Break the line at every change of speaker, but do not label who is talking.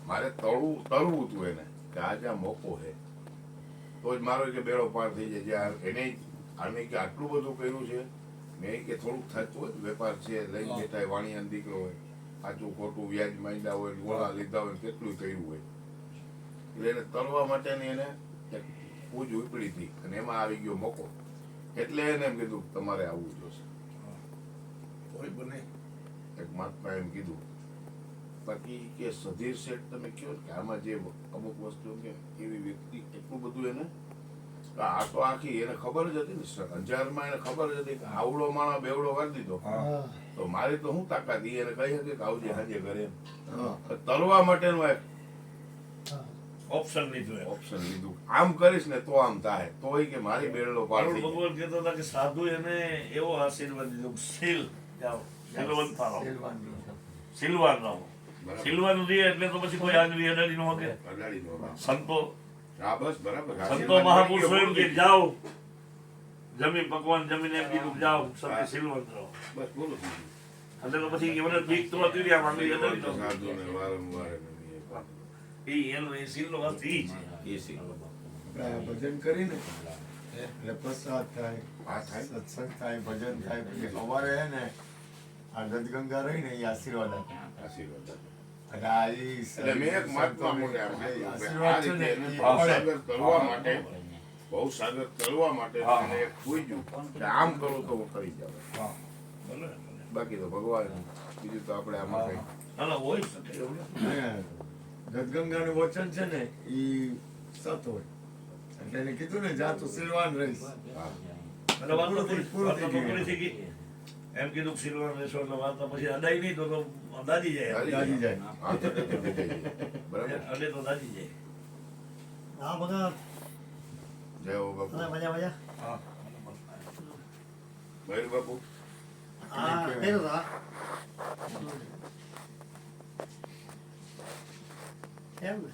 મારે તળવું હતું એને કે આજે આ મોકો છે તો જ મારો કે બેડો પાર થઈ જાય. જ્યાં એને આને કે આટલું બધું કર્યું છે, મેં કે થોડુંક થતું હોય વેપાર છે લઈને બેઠા વાણિયાનો દીકરો હોય, સાચું ખોટું વ્યાજ માંડ્યા હોય, ગોળા લીધા હોય, કેટલું કર્યું હોય, એટલે એને તળવા માટેની એને પૂજ ઉપડી હતી અને એમાં આવી ગયો મોકો. એટલે એને એમ કીધું તમારે આવવું જોશે. કોઈ બને એક મહાત્મા એમ કીધું. બાકી કે સધીર શેઠ તમે કહો કે આમાં જે અમુક વસ્તુ કે એવી વ્યક્તિ એટલું બધું એને આ તો આખી એને ખબર જ હતી ને, અંજારમાં એને ખબર જ હતી કે આવડો માણસ બેવડો વાળી દીધો તો મારી તો શું તાકાત, એને કહી શકે કે આવજે હાજે ઘરે. તરવા માટેનું એક
ઓપ્શન
લીધું. આમ કરીશ ને તો આમ થાય, તો કે મારી બેડલો પાર થઈ.
ભગવાન કહેતો હતા કે સાધુ એને એવો આશીર્વાદ દીધો, સીલ જાઓ સિલવંત રહો, સિલવાન રહો. સિલવાનું રહે એટલે તો પછી કોઈ આંગળી અડાડી નો હકે. સંતો સંતો મહાપુરુષો એમ કે જાઓ જમીન પકવાન જમીન એમ કીધું જાઓ સંતો સિલવંત રહો. બસ બોલો એટલે તો પછી એમને બીક તો હતી આ આંગળી અડાડી નો. એ એનો એ સિલનો અર્થ ઈ છે. એ સિલ
ભજન કરીને એટલે પ્રસાદ થાય, સત્સંગ થાય, ભજન થાય, પછી અમારે હે ને આ ગદગંગા રહી ને એ આશીર્વાદ આપે. અને આ
એટલે મેં એક મહાત્મા મોટે આશીર્વાદ છે ને ભવસાગર તરવા માટે, ભવસાગર તરવા માટે એને એક પૂજ્યું કે આમ કરો તો હું કરી જાઉં. બાકી તો ભગવાન બીજું તો આપણે આમાં કઈ
હોય શકે.
ગદગંગાનું વચન છે ને ઈ સત હોય એટલે એને કીધું ને જા તું સિલવાન રહીશ.
એમ કીધું સિલવાન રહેશો એટલે વાર્તા પછી અડાઈ નહીં તો દાદી જાય.
દાદી જાય
અડે તો દાદી જાય.
હા બધા
જય હો બાપુ.
મજા મજા.
હા
મયુર બાપુ
હા પેલો એમ ને